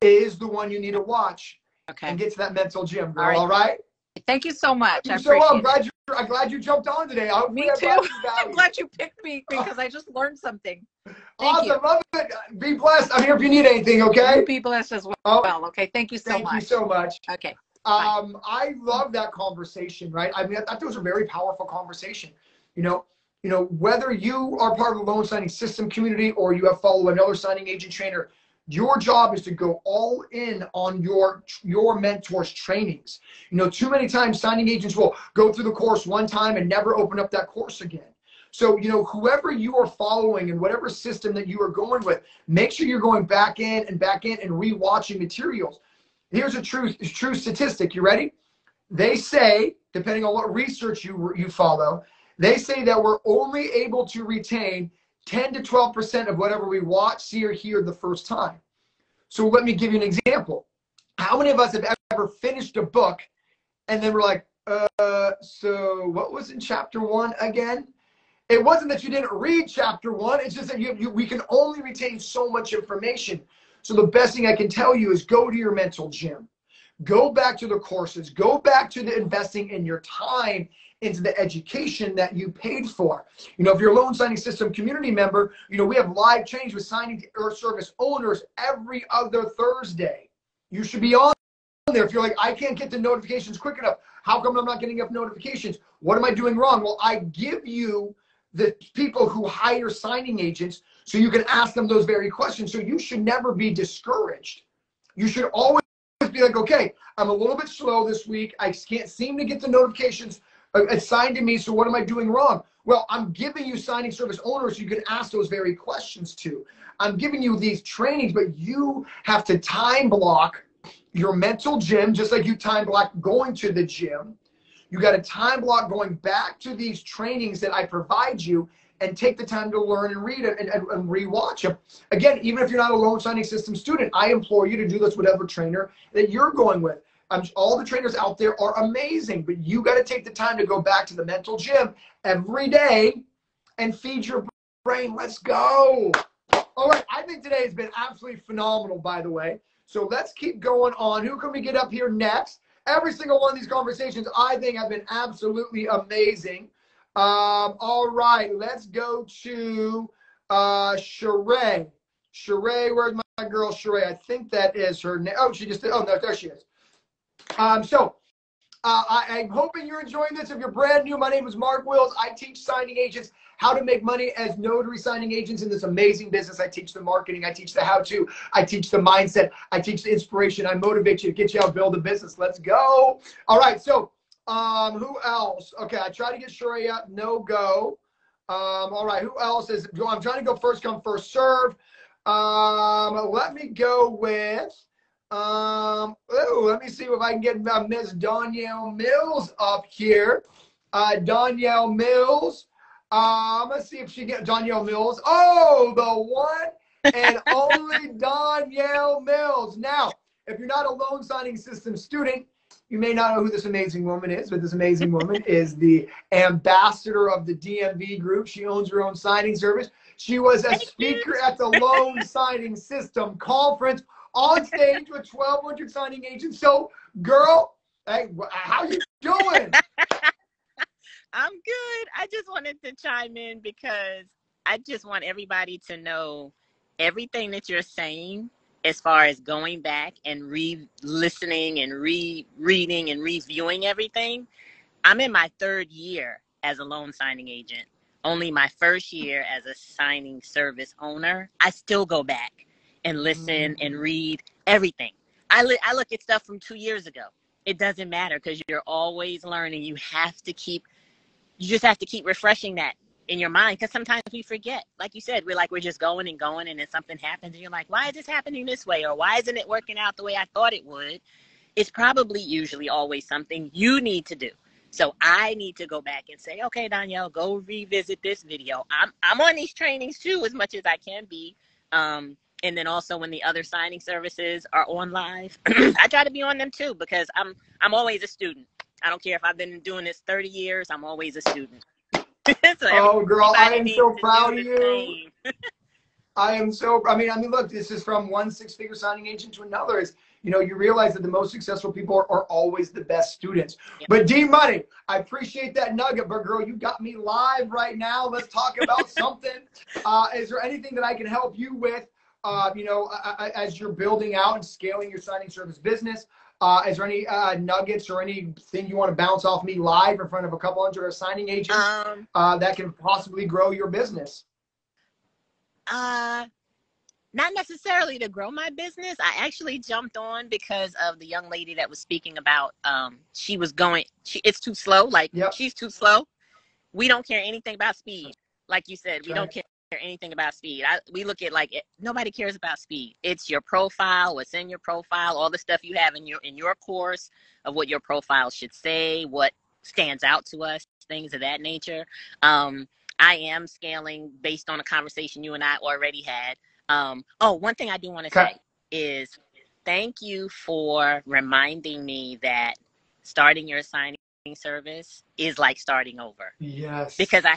is the one you need to watch and get to that mental gym, girl. All right? Thank you so much. I'm glad you jumped on today. Me too. I'm glad you picked me because I just learned something. Thank you. Love it. Be blessed. I'm here if you need anything, okay? You be blessed as well. Okay. Thank you so much. Thank you so much. Okay. I love that conversation, right? I mean, I thought it was a very powerful conversation. You know, whether you are part of the loan signing system community or you have followed another signing agent trainer, your job is to go all in on your mentor's trainings. You know, too many times signing agents will go through the course one time and never open up that course again. So, you know, whoever you are following and whatever system that you are going with, make sure you're going back in and rewatching materials. Here's a true statistic. You ready? They say, depending on what research you follow, they say that we're only able to retain 10 to 12% of whatever we watch, see, or hear the first time. So let me give you an example. How many of us have ever finished a book and then we're like, so what was in chapter 1 again? It wasn't that you didn't read chapter 1. It's just that we can only retain so much information. So the best thing I can tell you is go to your mental gym. Go back to the courses. Go back to the investing in your time into the education that you paid for. You know, if you're a loan signing system community member, you know, we have live trainings with signing service owners every other Thursday. You should be on there. If you're like, I can't get the notifications quick enough. How come I'm not getting enough notifications? What am I doing wrong? Well, I give you the people who hire signing agents so you can ask them those very questions. So you should never be discouraged. You should always be like, okay, I'm a little bit slow this week. I can't seem to get the notifications assigned to me. So what am I doing wrong? Well, I'm giving you signing service owners you can ask those very questions to. I'm giving you these trainings, but you have to time block your mental gym, just like you time block going to the gym. You got a time block going back to these trainings that I provide you and take the time to learn and read it and rewatch them. Again, even if you're not a loan signing system student, I implore you to do this with whatever trainer that you're going with. All the trainers out there are amazing, but you got to take the time to go back to the mental gym every day and feed your brain. Let's go. All right, I think today has been absolutely phenomenal, by the way. So let's keep going on. Who can we get up here next? Every single one of these conversations, I think, have been absolutely amazing. All right, let's go to Sheree. Sheree, where's my girl Sheree? I think that is her name. Oh, no, there she is. I'm hoping you're enjoying this. If you're brand new, my name is Mark Wills. I teach signing agents how to make money as notary signing agents in this amazing business. I teach the marketing. I teach the how-to. I teach the mindset. I teach the inspiration. I motivate you to get you out and build a business. Let's go. All right, so who else? Okay, I try to get Sheree up. No go. All right, who else is? I'm trying to go first come, first serve. Let me go with... let me see if I can get Miss Danielle Mills up here. Danielle Mills. Let's see if she gets Danielle Mills. Oh, the one and only Danielle Mills. Now, if you're not a loan signing system student, you may not know who this amazing woman is, but this amazing woman is the ambassador of the DMV group. She owns her own signing service. She was a speaker at the Loan Signing System Conference, on stage with 1,200 signing agents. So, girl, hey, how you doing? I'm good. I just wanted to chime in because I just want everybody to know everything that you're saying as far as going back and re-listening and rereading and reviewing everything. I'm in my 3rd year as a loan signing agent. Only my 1st year as a signing service owner. I still go back and listen and read everything. I look at stuff from 2 years ago. It doesn't matter because you're always learning. You just have to keep refreshing that in your mind because sometimes we forget. Like you said, we're just going and going, and then something happens and you're like, why is this happening this way? Or why isn't it working out the way I thought it would? It's probably usually always something you need to do. So I need to go back and say, okay, Danielle, go revisit this video. I'm on these trainings too, as much as I can be. And then also when the other signing services are on live, I try to be on them too because I'm always a student. I don't care if I've been doing this 30 years, I'm always a student. So oh, girl, I am so proud of you. I mean, look, this is from one 6-figure signing agent to another. You realize that the most successful people are always the best students. Yep. But D Money, I appreciate that nugget, but girl, you got me live right now. Let's talk about something. Is there anything that I can help you with? As you're building out and scaling your signing service business, is there any nuggets or anything you want to bounce off me live in front of a couple hundred signing agents that can possibly grow your business? Not necessarily to grow my business. I actually jumped on because of the young lady that was speaking about it's too slow. Like, yep. She's too slow. We don't care anything about speed. Like you said, we don't care anything about speed. We look at nobody cares about speed. It's your profile, what's in your profile, all the stuff you have in your course of what your profile should say, what stands out to us, things of that nature. I am scaling based on a conversation you and I already had. One thing I do want to say is thank you for reminding me that starting your signing service is like starting over. Yes. Because I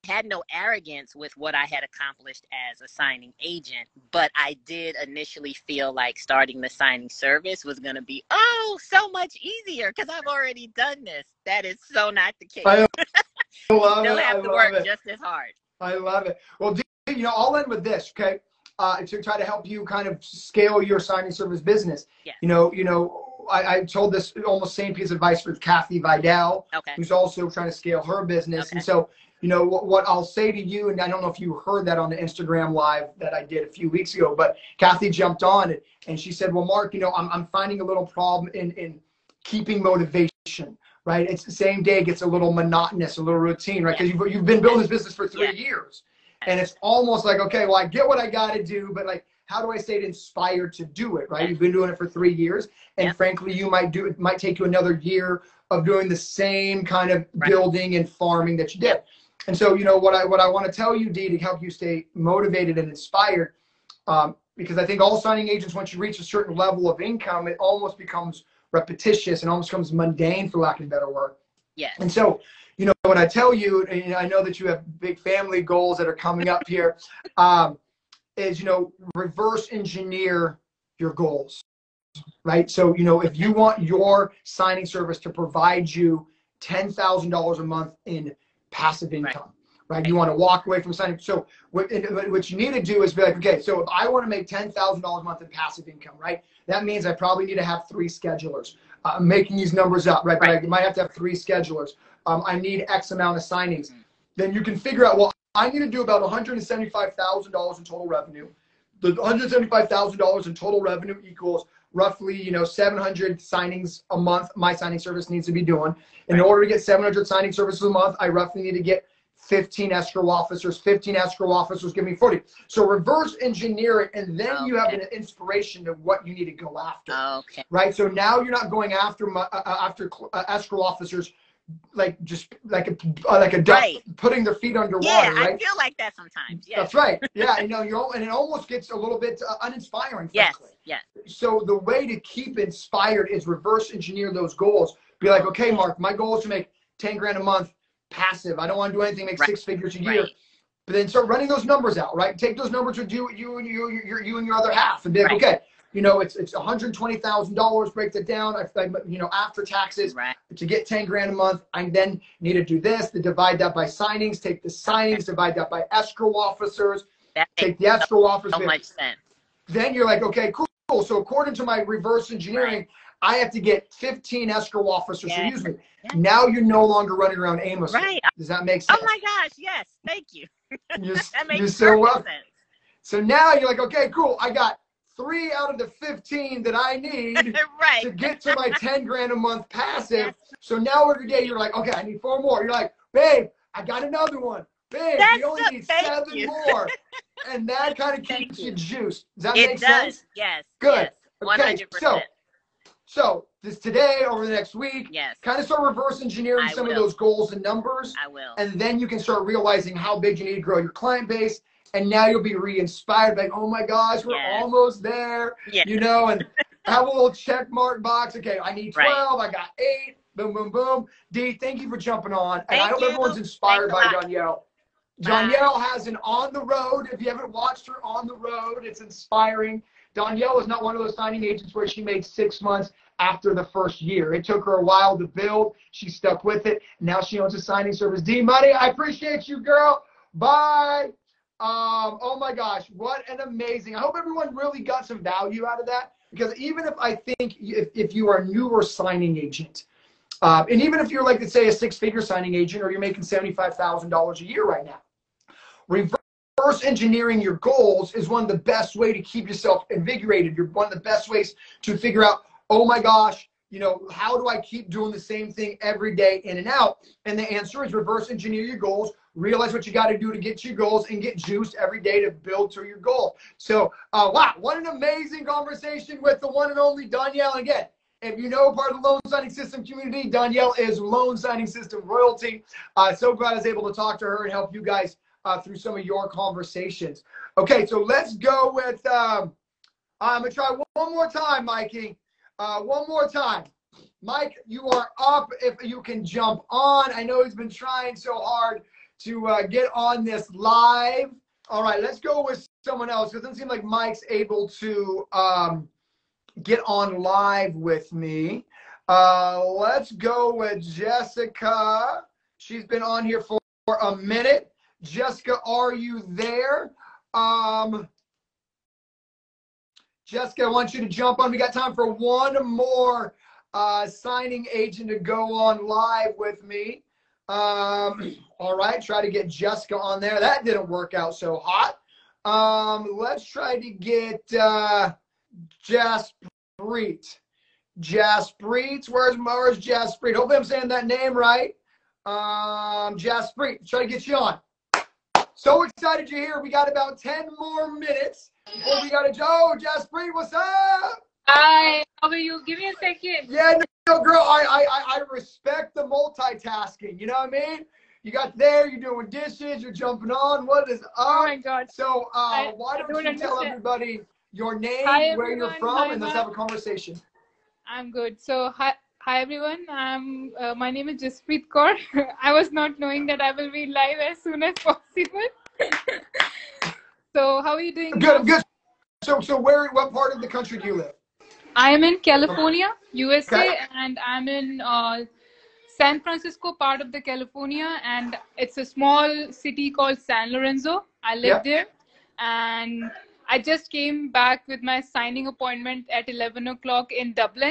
had no arrogance with what I had accomplished as a signing agent, but I did initially feel like starting the signing service was going to be, so much easier because I've already done this. That is so not the case. I love you still it. have to work just as hard. I love it. Well, I'll end with this, okay? To try to help you kind of scale your signing service business. Yes. I told this almost same piece of advice with Kathy Vidal, who's also trying to scale her business. And so, what I'll say to you, and I don't know if you heard that on the Instagram live that I did a few weeks ago, but Kathy jumped on and she said, well, Mark, I'm finding a little problem in keeping motivation, right? It's the same day gets a little monotonous, a little routine, right? Because you've been building this business for 3 years. And it's almost like, okay, well, I get what I got to do, but how do I stay inspired to do it, right? You've been doing it for 3 years. And frankly, it might take you another year of doing the same kind of building and farming that you did. And so, what I want to tell you, Dee, to help you stay motivated and inspired, because I think all signing agents, once you reach a certain level of income, it almost becomes repetitious and almost becomes mundane, for lack of a better word. Yes. And so, when I tell you, and I know that you have big family goals that are coming up here, is, reverse engineer your goals, right? So, if you want your signing service to provide you $10,000 a month in passive income, right? You want to walk away from signing. So what you need to do is be like, okay, so if I want to make $10,000 a month in passive income, right? That means I probably need to have 3 schedulers. I'm making these numbers up, right? But I might have to have 3 schedulers. I need X amount of signings. Then you can figure out, well, I need to do about $175,000 in total revenue. The $175,000 in total revenue equals roughly, 700 signings a month. My signing service needs to be doing. In order to get 700 signing services a month, I roughly need to get 15 escrow officers. 15 escrow officers give me 40. So reverse engineer it, and then you have an inspiration to what you need to go after. Okay. Right. So now you're not going after escrow officers like a duck putting their feet underwater. Yeah, right? I feel like that sometimes. Yes. That's right. Yeah, and it almost gets a little bit uninspiring. Yes. Frankly. Yes. So the way to keep inspired is reverse engineer those goals. Be like, okay, Mark, my goal is to make 10 grand a month passive. I don't want to do anything, make 6 figures a year. But then start running those numbers out, right? Take those numbers with you and your other half, and be like, okay, it's $120,000. Break that down. After taxes, to get 10 grand a month, I then need to do this. To divide that by signings. Take the signings, divide that by escrow officers. Take the escrow officers. So much sense. Then you're like, okay, cool. So according to my reverse engineering, I have to get 15 escrow officers to use me. Now you're no longer running around aimlessly. Right. Does that make sense? Oh my gosh, yes. Thank you. That makes so perfect sense. So now you're like, okay, cool. I got 3 out of the 15 that I need to get to my 10 grand a month passive. So now every day you're like, okay, I need 4 more. You're like, babe, I got another one. Babe, we only need 7 more. And that kind of keeps you juiced. Does that make sense? Yes. Good. Yes. 100%. Okay, so this today, over the next week, kind of start reverse engineering some of those goals and numbers. I will. And then you can start realizing how big you need to grow your client base. And now you'll be re-inspired, like, oh my gosh, we're almost there, and have a little check mark box. Okay, I need 12, I got 8, boom, boom, boom. Dee, thank you for jumping on. And I hope everyone's inspired by Danielle. Danielle has an On the Road. If you haven't watched her On the Road, it's inspiring. Danielle is not one of those signing agents where she made 6 months after the first year. It took her a while to build. She stuck with it. Now she owns a signing service. D Money, I appreciate you, girl. Bye. Oh my gosh, what an amazing. I hope everyone really got some value out of that, because even if I think if you are a newer signing agent, and even if you're like, let's say, a 6-figure signing agent, or you're making $75,000 a year right now, reverse engineering your goals is one of the best way to keep yourself invigorated. You're one of the best ways to figure out, oh my gosh, how do I keep doing the same thing every day in and out? And the answer is reverse engineer your goals, realize what you got to do to get to your goals, and get juiced every day to build to your goal. So, wow, what an amazing conversation with the one and only Danielle. Again, if you know part of the Loan Signing System community, Danielle is Loan Signing System royalty. So glad I was able to talk to her and help you guys through some of your conversations. Okay, so let's go with, I'm going to try one more time, Mikey. One more time. Mike, you are up if you can jump on. I know he's been trying so hard to get on this live. All right, let's go with someone else. It doesn't seem like Mike's able to get on live with me. Let's go with Jessica. She's been on here for a minute. Jessica, are you there? Jessica, I want you to jump on. We got time for one more signing agent to go on live with me. All right, try to get Jessica on there. That didn't work out so hot. Let's try to get Jaspreet. Jaspreet, where's Jaspreet? Hopefully I'm saying that name right. Jaspreet, try to get you on. So excited you're here. We got about 10 more minutes before we got to go. Jaspreet, what's up? Hi, how are you? Give me a second. Yeah, no, girl, I respect the multitasking. You know what I mean? You got there, you're doing dishes, you're jumping on. What is up? Oh my God. So I why don't don't you tell understand. everybody your Hi name, where you're everyone. from, Hi and let's Mark. have a conversation. I'm good. So hi everyone. My name is Jaspreet Kaur. I was not knowing that I will be live as soon as possible. So how are you doing, Good, Mark? I'm good. So what part of the country do you live? I am in California, USA, Okay. and I'm in San Francisco, part of the California, and it's a small city called San Lorenzo. I live Yeah. there, and I just came back with my signing appointment at 11 o'clock in Dublin,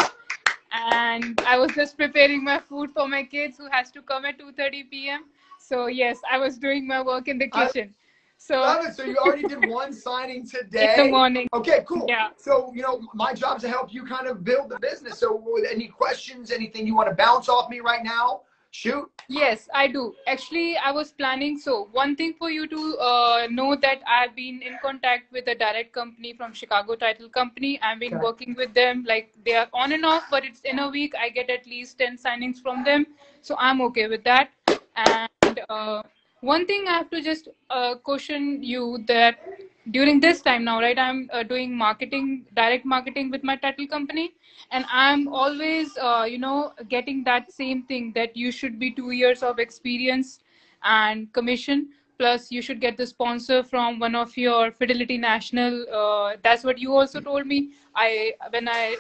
and I was just preparing my food for my kids who has to come at 2:30 p.m. So yes, I was doing my work in the I kitchen. So love it. So you already did one signing in the today. morning, Okay, cool. yeah. So, my job is to help you kind of build the business. So any questions, anything you want to bounce off me right now? Shoot. Yes, I do. Actually, I was planning. So, one thing for you to know that I've been in contact with a direct company from Chicago Title Company. I've been Okay. working with them. Like they are on and off, but it's in a week. I get at least 10 signings from them. So, I'm okay with that. And one thing I have to just caution you that during this time now, right, I'm doing marketing, direct marketing with my title company, and I'm always getting that same thing that you should be 2 years of experience and commission, plus you should get the sponsor from one of your Fidelity National. That's what you also told me when I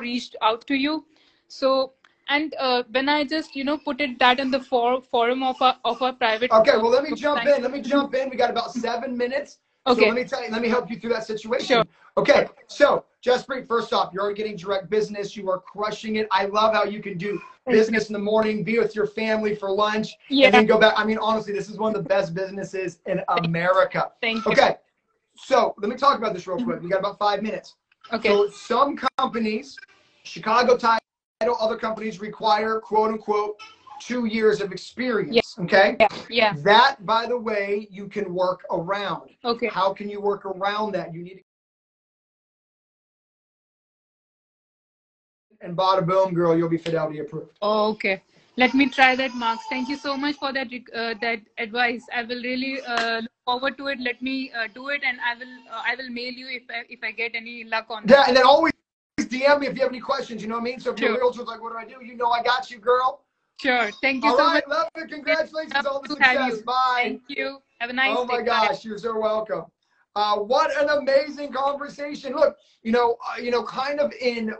reached out to you. So, and when I just put it that in the forum of a private Okay, well, let me jump in. signing. We got about 7 minutes. So Okay, let me help you through that sure. situation. Okay, so Jaspreet, first off, you're already getting direct business. You are crushing it. I love how you can do Thank you. business in the morning, be with your family for lunch, and Yeah, then go back. I mean, honestly, this is one of the best businesses in America. thank you. Okay, so let me talk about this real quick. We got about 5 minutes. Okay. So some companies, Chicago Title, other companies require, quote unquote, 2 years of experience. Okay. Yeah. That, by the way, you can work around. Okay. How can you work around that? You need, and bada boom, girl, you'll be Fidelity approved. Oh, okay. Let me try that, Marks. Thank you so much for that advice. I will really look forward to it. Let me do it, and I will mail you if I get any luck on Yeah, that. and then always DM me if you have any questions. You know what I mean? So if your Sure. realtor's like, what do I do? You know I got you, girl. Sure. Thank you All so right, much. love it. Congratulations on all the Love to have success. you. Bye. Thank you. Have a nice Oh day. my Bye. gosh, you're so welcome. What an amazing conversation. Look, kind of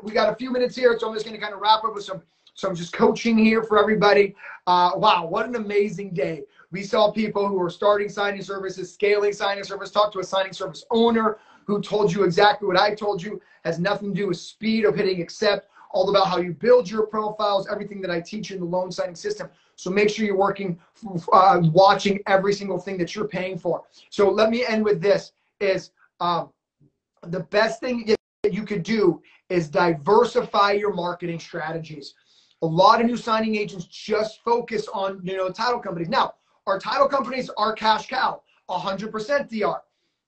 we got a few minutes here, so I'm just going to kind of wrap up with some just coaching here for everybody. Wow, what an amazing day. We saw people who are starting signing services, scaling signing service, talk to a signing service owner who told you exactly what I told you, has nothing to do with speed of hitting accept, all about how you build your profiles, everything that I teach you in the loan signing system. So make sure you're working, watching every single thing that you're paying for. So let me end with this, is the best thing that you could do is diversify your marketing strategies. A lot of new signing agents just focus on, title companies. Now, our title companies are cash cow, 100% DR.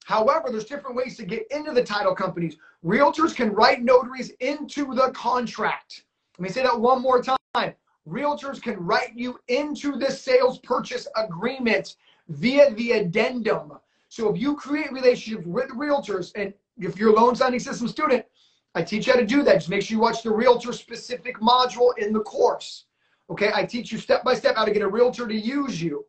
However, there's different ways to get into the title companies. Realtors can write notaries into the contract. Let me say that one more time. Realtors can write you into the sales purchase agreement via the addendum. So if you create relationships with realtors, and if you're a loan signing system student, I teach you how to do that. Just make sure you watch the realtor specific module in the course. Okay, I teach you step by step how to get a realtor to use you.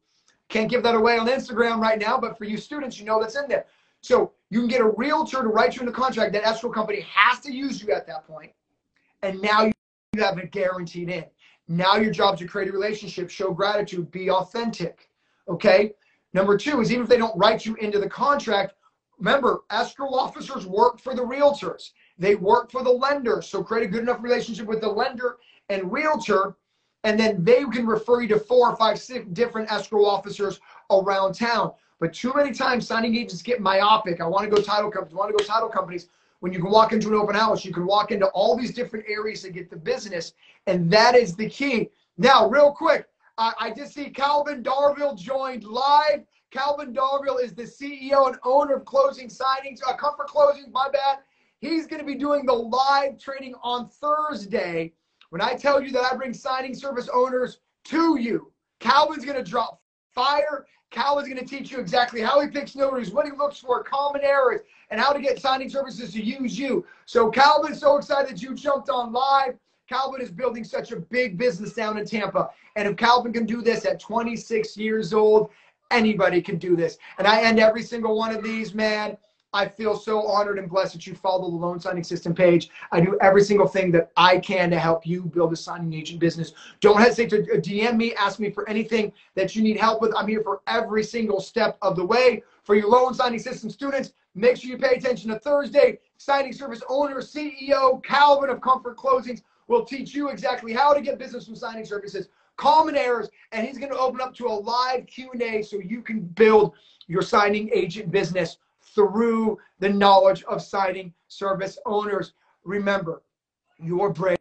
Can't give that away on Instagram right now, but for you students, that's in there. So you can get a realtor to write you in the contract. That escrow company has to use you at that point. And now you have it guaranteed in. Now your job is to create a relationship, show gratitude, be authentic. Okay? Number two is, even if they don't write you into the contract, remember, escrow officers work for the realtors. They work for the lender. So create a good enough relationship with the lender and realtor, and then they can refer you to 4 or 5, 6 different escrow officers around town. But too many times signing agents get myopic. I want to go title companies. When you can walk into an open house, you can walk into all these different areas to get the business. And that is the key. Now, real quick, I just see Calvin Darville joined live. Calvin Darville is the CEO and owner of Closing Signings, Comfort Closings, my bad. He's going to be doing the live training on Thursday. When I tell you that I bring signing service owners to you, Calvin's going to drop fire. Calvin's going to teach you exactly how he picks notaries, what he looks for, common errors, and how to get signing services to use you. So Calvin's so excited that you jumped on live. Calvin is building such a big business down in Tampa. And if Calvin can do this at 26 years old, anybody can do this. And I end every single one of these, man. I feel so honored and blessed that you follow the loan signing system page. I do every single thing that I can to help you build a signing agent business. Don't hesitate to DM me, ask me for anything that you need help with. I'm here for every single step of the way. For your loan signing system students, make sure you pay attention to Thursday. Signing service owner, CEO, Calvin of Comfort Closings will teach you exactly how to get business from signing services, common errors, and he's going to open up to a live Q&A so you can build your signing agent business through the knowledge of signing service owners. Remember, you're brave,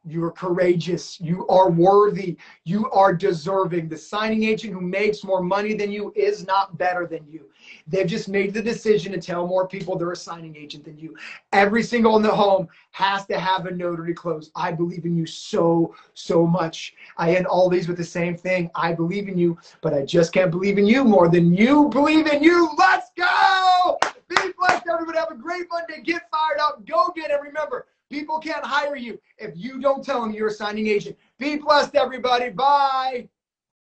you're courageous, you are worthy, you are deserving. The signing agent who makes more money than you is not better than you. They've just made the decision to tell more people they're a signing agent than you. Every single in the home has to have a notary close. I believe in you so, so much. I end all these with the same thing. I believe in you, but I just can't believe in you more than you believe in you. Let's go! Be blessed, everybody. Have a great Monday. Get fired up. Go get it. Remember, people can't hire you if you don't tell them you're a signing agent. Be blessed, everybody. Bye.